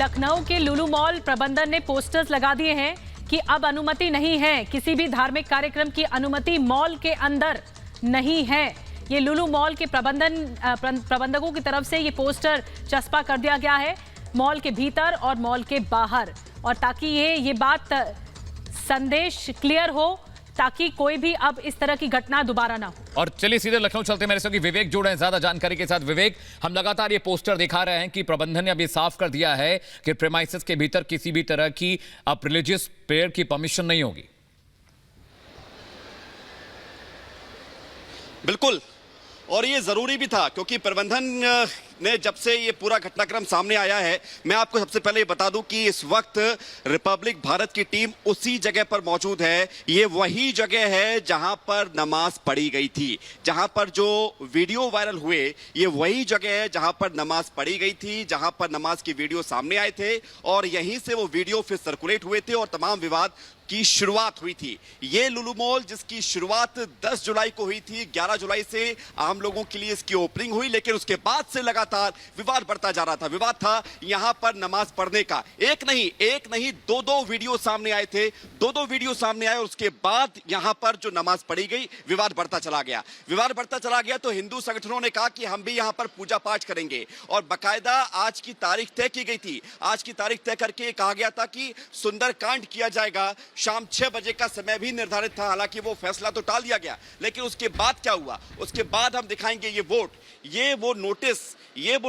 लखनऊ के लुलु मॉल प्रबंधन ने पोस्टर्स लगा दिए हैं कि अब अनुमति नहीं है, किसी भी धार्मिक कार्यक्रम की अनुमति मॉल के अंदर नहीं है। ये लुलु मॉल के प्रबंधकों की तरफ से ये पोस्टर चस्पा कर दिया गया है मॉल के भीतर और मॉल के बाहर, और ताकि ये बात संदेश क्लियर हो ताकि कोई भी अब इस तरह की घटना दोबारा ना हो। और चलिए सीधे लखनऊ चलते हैं, मेरे साथ विवेक जुड़े हैं ज्यादा जानकारी के साथ। विवेक, हम लगातार ये पोस्टर दिखा रहे हैं कि प्रबंधन ने अभी साफ कर दिया है कि प्रेमाइसेस के भीतर किसी भी तरह की रिलीजियस प्रेयर की परमिशन नहीं होगी। बिल्कुल, और ये जरूरी भी था क्योंकि प्रबंधन ने जब से ये पूरा घटनाक्रम सामने आया है, मैं आपको सबसे पहले ये बता दूं कि इस वक्त रिपब्लिक भारत की टीम उसी जगह पर मौजूद है। ये वही जगह है जहां पर नमाज पढ़ी गई थी, जहां पर जो वीडियो वायरल हुए ये वही जगह है जहां पर नमाज पढ़ी गई थी, जहां पर नमाज की वीडियो सामने आए थे और यहीं से वो वीडियो फिर सर्कुलेट हुए थे और तमाम विवाद की शुरुआत हुई थी। ये लुलु मॉल जिसकी शुरुआत 10 जुलाई को हुई थी, 11 जुलाई से आम लोगों के लिए इसकी ओपनिंग हुई, लेकिन उसके बाद से लगातार विवाद बढ़ता जा रहा था। विवाद था यहां पर नमाज पढ़ने का। एक नहीं दो वीडियो सामने आए थे, दो वीडियो सामने आए और उसके बाद यहां पर जो नमाज पढ़ी गई विवाद बढ़ता चला गया। तो हिंदू संगठनों ने कहा कि हम भी यहां पर पूजा पाठ करेंगे और बाकायदा आज की तारीख तय की गई थी। आज की तारीख तय करके कहा गया था कि सुंदरकांड किया जाएगा। शाम 6 बजे का समय भी निर्धारित था, हालांकि वो फैसला तो टाल दिया गया। लेकिन उसके बाद क्या हुआ, उसके बाद हम दिखाएंगे ये वो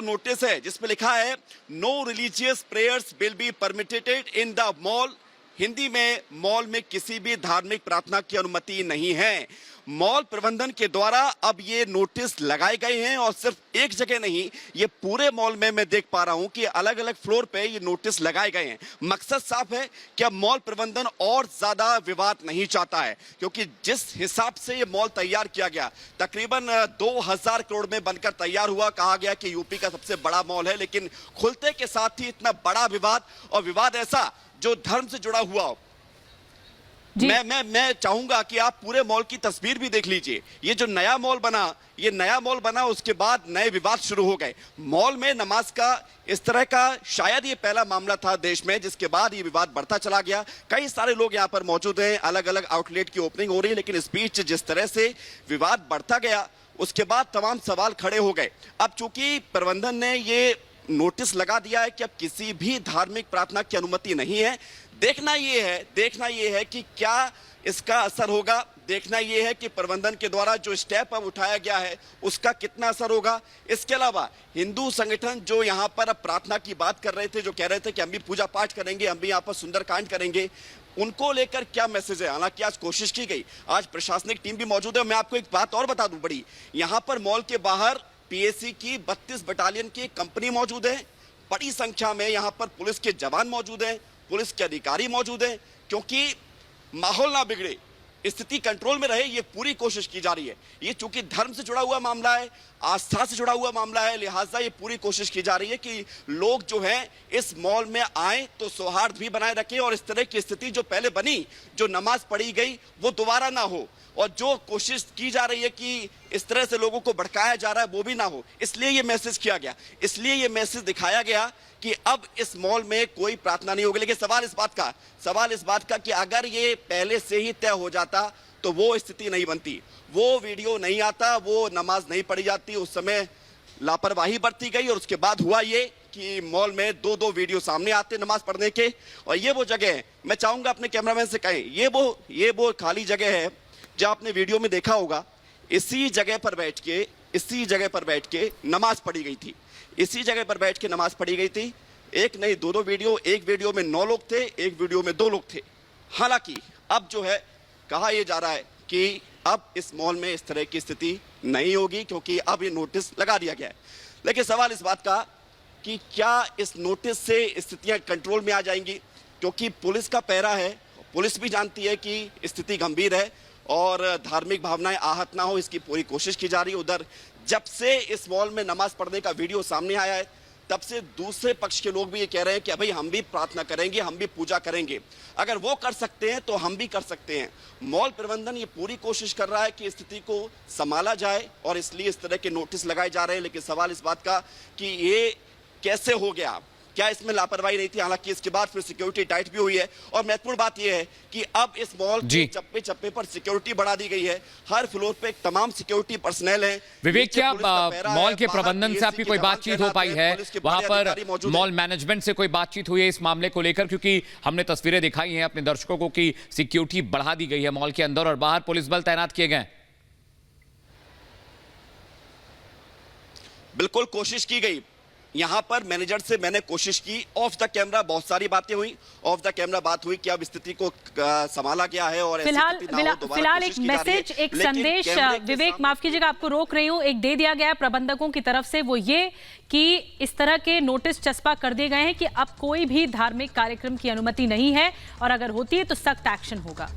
नोटिस है जिसमें लिखा है no religious prayers will be permitted in the mall. Hindi में मॉल में किसी भी धार्मिक प्रार्थना की अनुमति नहीं है। मॉल प्रबंधन के द्वारा अब ये नोटिस लगाए गए हैं और सिर्फ एक जगह नहीं, ये पूरे मॉल में मैं देख पा रहा हूं कि अलग अलग फ्लोर पे ये नोटिस लगाए गए हैं। मकसद साफ है कि अब मॉल प्रबंधन और ज्यादा विवाद नहीं चाहता है, क्योंकि जिस हिसाब से ये मॉल तैयार किया गया, तकरीबन 2000 करोड़ में बनकर तैयार हुआ। कहा गया कि यूपी का सबसे बड़ा मॉल है, लेकिन खुलते के साथ ही इतना बड़ा विवाद, और विवाद ऐसा जो धर्म से जुड़ा हुआ हो। मैं चाहूंगा कि आप पूरे मॉल की तस्वीर भी देख लीजिए। ये जो नया मॉल बना उसके बाद नए विवाद शुरू हो गए। मॉल में नमाज का इस तरह का शायद ये पहला मामला था देश में, जिसके बाद ये विवाद बढ़ता चला गया। कई सारे लोग यहाँ पर मौजूद हैं, अलग अलग आउटलेट की ओपनिंग हो रही है, लेकिन इस बीच जिस तरह से विवाद बढ़ता गया उसके बाद तमाम सवाल खड़े हो गए। अब चूंकि प्रबंधन ने ये नोटिस लगा दिया है कि अब किसी भी धार्मिक प्रार्थना की अनुमति नहीं है, देखना ये है कि क्या इसका असर होगा। देखना यह है कि प्रबंधन के द्वारा जो स्टेप अब उठाया गया है उसका कितना असर होगा। इसके अलावा हिंदू संगठन जो यहाँ पर अब प्रार्थना की बात कर रहे थे, जो कह रहे थे कि हम भी पूजा पाठ करेंगे, हम भी यहाँ पर सुंदरकांड करेंगे, उनको लेकर क्या मैसेज है। हालांकि आज कोशिश की गई, आज प्रशासनिक टीम भी मौजूद है। मैं आपको एक बात और बता दूं बड़ी, यहाँ पर मॉल के बाहर पीएसी की 32 बटालियन की कंपनी मौजूद है। बड़ी संख्या में यहाँ पर पुलिस के जवान मौजूद हैं, पुलिस के अधिकारी मौजूद हैं, क्योंकि माहौल ना बिगड़े, स्थिति कंट्रोल में रहे, ये पूरी कोशिश की जा रही है। ये चूंकि धर्म से जुड़ा हुआ मामला है, आस्था से जुड़ा हुआ मामला है, लिहाजा ये पूरी कोशिश की जा रही है कि लोग जो हैं इस मॉल में आए तो सौहार्द भी बनाए रखें और इस तरह की स्थिति जो पहले बनी, जो नमाज पढ़ी गई, वो दोबारा ना हो। और जो कोशिश की जा रही है कि इस तरह से लोगों को भड़काया जा रहा है, वो भी ना हो। इसलिए ये मैसेज किया गया, इसलिए ये मैसेज दिखाया गया कि अब इस मॉल में कोई प्रार्थना नहीं होगी। लेकिन सवाल इस बात का कि अगर ये पहले से ही तय हो जाता तो वो स्थिति नहीं बनती, वो वीडियो नहीं आता, वो नमाज नहीं पढ़ी जाती। उस समय लापरवाही बरती गई और उसके बाद हुआ ये कि मॉल में दो वीडियो सामने आते नमाज पढ़ने के। और ये वो जगह है, मैं चाहूंगा अपने कैमरामैन से कहें, ये वो खाली जगह है जो आपने वीडियो में देखा होगा। इसी जगह पर बैठ के नमाज पढ़ी गई थी, इसी जगह पर बैठ के नमाज पढ़ी गई थी। एक नहीं दो वीडियो, एक वीडियो में 9 लोग थे, एक वीडियो में 2 लोग थे। हालांकि अब जो है कहा यह जा रहा है कि अब इस मॉल में इस तरह की स्थिति नहीं होगी, क्योंकि अब ये नोटिस लगा दिया गया है। लेकिन सवाल इस बात का कि क्या इस नोटिस से स्थितियां कंट्रोल में आ जाएंगी, क्योंकि पुलिस का पहरा है, पुलिस भी जानती है कि स्थिति गंभीर है और धार्मिक भावनाएं आहत ना हो, इसकी पूरी कोशिश की जा रही है। उधर जब से इस मॉल में नमाज पढ़ने का वीडियो सामने आया है, तब से दूसरे पक्ष के लोग भी ये कह रहे हैं कि भाई हम भी प्रार्थना करेंगे, हम भी पूजा करेंगे, अगर वो कर सकते हैं तो हम भी कर सकते हैं। मॉल प्रबंधन ये पूरी कोशिश कर रहा है कि स्थिति को संभाला जाए और इसलिए इस तरह के नोटिस लगाए जा रहे हैं। लेकिन सवाल इस बात का कि ये कैसे हो गया, क्या इसमें लापरवाही नहीं थी? हालांकि इसके बाद फिर सिक्योरिटी टाइट भी हुई है और महत्वपूर्ण बात यह है कि अब इस मॉल के चप्पे चप्पे पर सिक्योरिटी बढ़ा दी गई है। हर फ्लोर पे तमाम सिक्योरिटी पर्सनल है। विवेक, क्या मॉल के प्रबंधन से आपकी कोई बातचीत हो पाई है? वहां पर मॉल मैनेजमेंट से कोई बातचीत हुई है इस मामले को लेकर? क्योंकि हमने तस्वीरें दिखाई हैं अपने दर्शकों को कि सिक्योरिटी बढ़ा दी गई है मॉल के अंदर और बाहर पुलिस बल तैनात किए गए। बिल्कुल कोशिश की गई। यहां पर मैनेजर से मैंने कोशिश की, ऑफ द कैमरा बहुत सारी बातें हुई, ऑफ द कैमरा बात हुई कि अब स्थिति को संभाला गया है और फिलहाल एक मैसेज, एक संदेश विवेक, माफ कीजिएगा आपको रोक रही हूं, एक दे दिया गया प्रबंधकों की तरफ से, वो ये कि इस तरह के नोटिस चस्पा कर दिए गए हैं कि अब कोई भी धार्मिक कार्यक्रम की अनुमति नहीं है और अगर होती है तो सख्त एक्शन होगा।